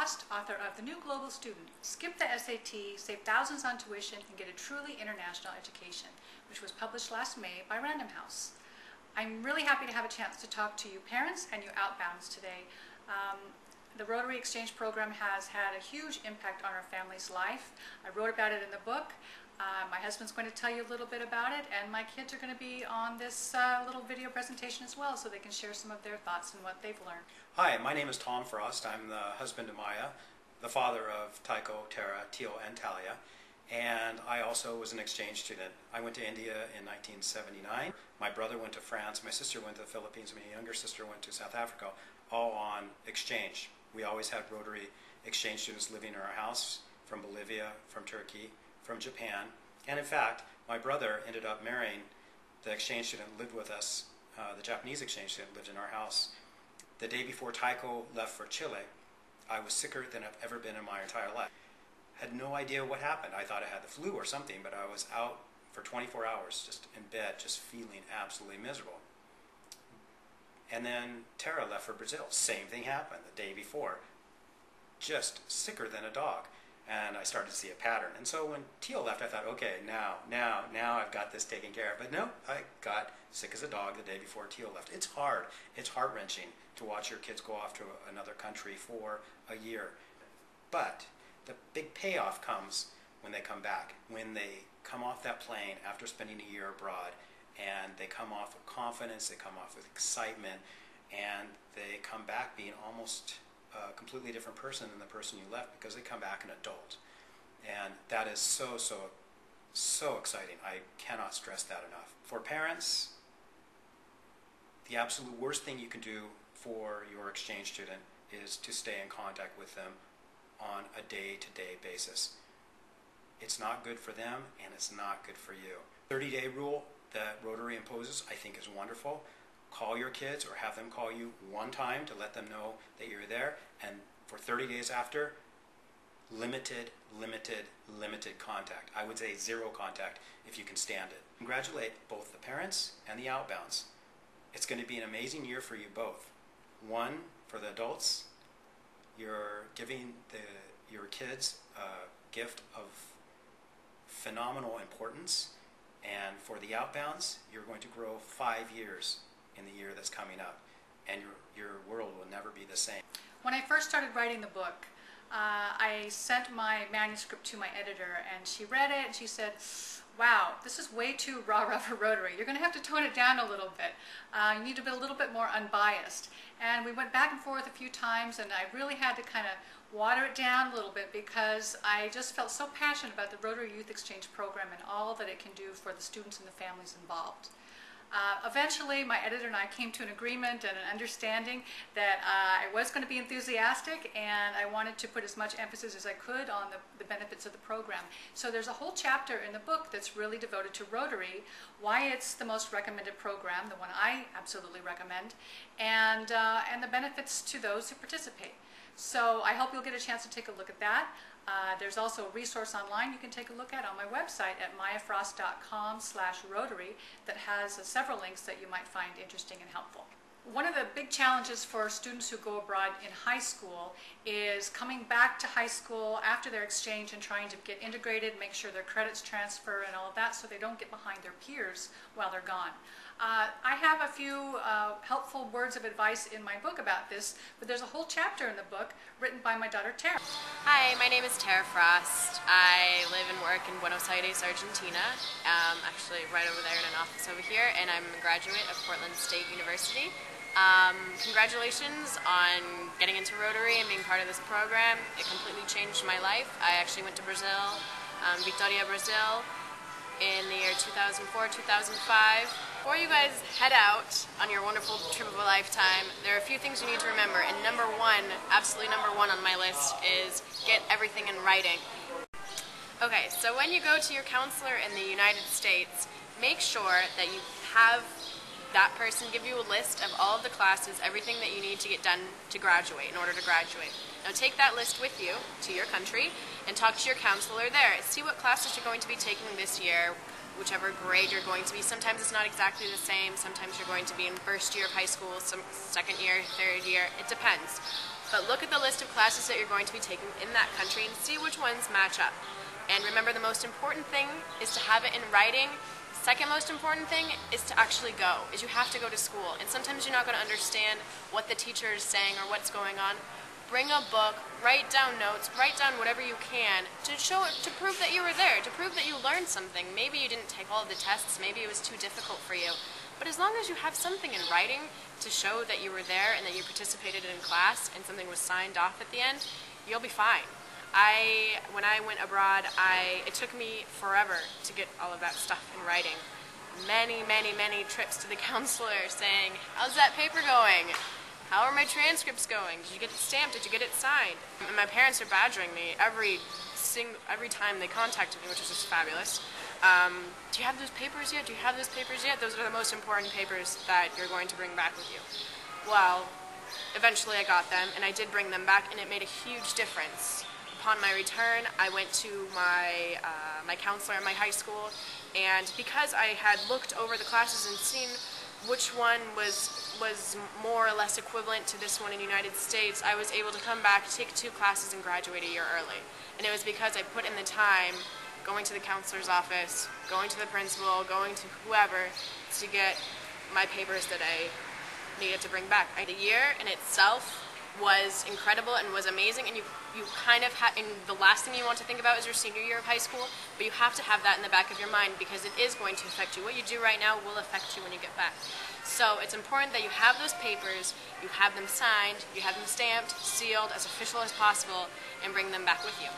Frost, author of The New Global Student, Skip the SAT, Save Thousands on Tuition, and Get a Truly International Education, which was published last May by Random House. I'm really happy to have a chance to talk to you parents and you outbounds today. The Rotary Exchange Program has had a huge impact on our family's life. I wrote about it in the book. My husband's going to tell you a little bit about it, and my kids are going to be on this little video presentation as well, so they can share some of their thoughts and what they've learned. Hi, my name is Tom Frost. I'm the husband of Maya, the father of Tycho, Tara, Teal, and Talia, and I also was an exchange student. I went to India in 1979. My brother went to France, my sister went to the Philippines, my younger sister went to South Africa, all on exchange. We always had Rotary exchange students living in our house from Bolivia, from Turkey, from Japan, and in fact, my brother ended up marrying the exchange student who lived with us. The Japanese exchange student lived in our house. The day before Tycho left for Chile, I was sicker than I've ever been in my entire life. Had no idea what happened. I thought I had the flu or something, but I was out for 24 hours, just in bed, just feeling absolutely miserable. And then Tara left for Brazil. Same thing happened the day before. Just sicker than a dog. And I started to see a pattern. And so when Teal left, I thought, okay, now I've got this taken care of. But no, I got sick as a dog the day before Teal left. It's hard. It's heart-wrenching to watch your kids go off to another country for a year. But the big payoff comes when they come back, when they come off that plane after spending a year abroad, and they come off with confidence, they come off with excitement, and they come back being almost a completely different person than the person you left, because they come back an adult. And that is so exciting. I cannot stress that enough. For parents, the absolute worst thing you can do for your exchange student is to stay in contact with them on a day-to-day basis. It's not good for them, and it's not good for you. 30-day rule that Rotary imposes, I think, is wonderful. Call your kids or have them call you one time to let them know that you're there, and for 30 days after, limited contact. I would say zero contact if you can stand it. Congratulate both the parents and the outbounds. It's going to be an amazing year for you both. One, for the adults, you're giving your kids a gift of phenomenal importance, and for the outbounds, you're going to grow 5 years in the year that's coming up, and your world will never be the same. When I first started writing the book, I sent my manuscript to my editor, and she read it and she said, wow, this is way too rah-rah for Rotary. You're going to have to tone it down a little bit. You need to be a little bit more unbiased. And we went back and forth a few times, and I really had to kind of water it down a little bit, because I just felt so passionate about the Rotary Youth Exchange Program and all that it can do for the students and the families involved. Eventually, my editor and I came to an agreement and an understanding that I was going to be enthusiastic, and I wanted to put as much emphasis as I could on the benefits of the program. So there's a whole chapter in the book that's really devoted to Rotary, why it's the most recommended program, the one I absolutely recommend, and the benefits to those who participate. So I hope you'll get a chance to take a look at that. There's also a resource online you can take a look at on my website at mayafrost.com/Rotary that has several links that you might find interesting and helpful. One of the big challenges for students who go abroad in high school is coming back to high school after their exchange and trying to get integrated, make sure their credits transfer and all of that, so they don't get behind their peers while they're gone. I have a few helpful words of advice in my book about this, but there's a whole chapter in the book written by my daughter Tara. Hi, my name is Tara Frost. I live and work in Buenos Aires, Argentina, actually right over there in an office over here, and I'm a graduate of Portland State University. Congratulations on getting into Rotary and being part of this program. It completely changed my life. I actually went to Brazil, Vitória, Brazil, in the year 2004-2005. Before you guys head out on your wonderful trip of a lifetime, there are a few things you need to remember, and number one, absolutely number one on my list, is get everything in writing. Okay, so when you go to your counselor in the United States, make sure that you have that person give you a list of all of the classes, everything that you need to get done to graduate, in order to graduate. Now take that list with you to your country and talk to your counselor there. See what classes you're going to be taking this year, whichever grade you're going to be. Sometimes it's not exactly the same. Sometimes you're going to be in first year of high school, some second year, third year. It depends. but look at the list of classes that you're going to be taking in that country and see which ones match up. And remember, the most important thing is to have it in writing. Second most important thing is to actually go, is you have to go to school. And sometimes you're not going to understand what the teacher is saying or what's going on. Bring a book, write down notes, write down whatever you can to prove that you were there, to prove that you learned something. Maybe you didn't take all of the tests, maybe it was too difficult for you. But as long as you have something in writing to show that you were there and that you participated in class and something was signed off at the end, you'll be fine. When I went abroad, it took me forever to get all of that stuff in writing. Many, many, many trips to the counselor saying, how's that paper going? How are my transcripts going? Did you get it stamped? Did you get it signed? And my parents are badgering me every time they contacted me, which is just fabulous. Do you have those papers yet? Do you have those papers yet? Those are the most important papers that you're going to bring back with you. Well, eventually I got them, and I did bring them back, and it made a huge difference. Upon my return, I went to my counselor at my high school, and because I had looked over the classes and seen which one was more or less equivalent to this one in the United States, I was able to come back, take 2 classes, and graduate a year early. And it was because I put in the time going to the counselor's office, going to the principal, going to whoever to get my papers that I needed to bring back. The year in itself was incredible and was amazing, and you kind of and the last thing you want to think about is your senior year of high school, but you have to have that in the back of your mind because it is going to affect you. What you do right now will affect you when you get back. So it's important that you have those papers, you have them signed, you have them stamped, sealed, as official as possible, and bring them back with you.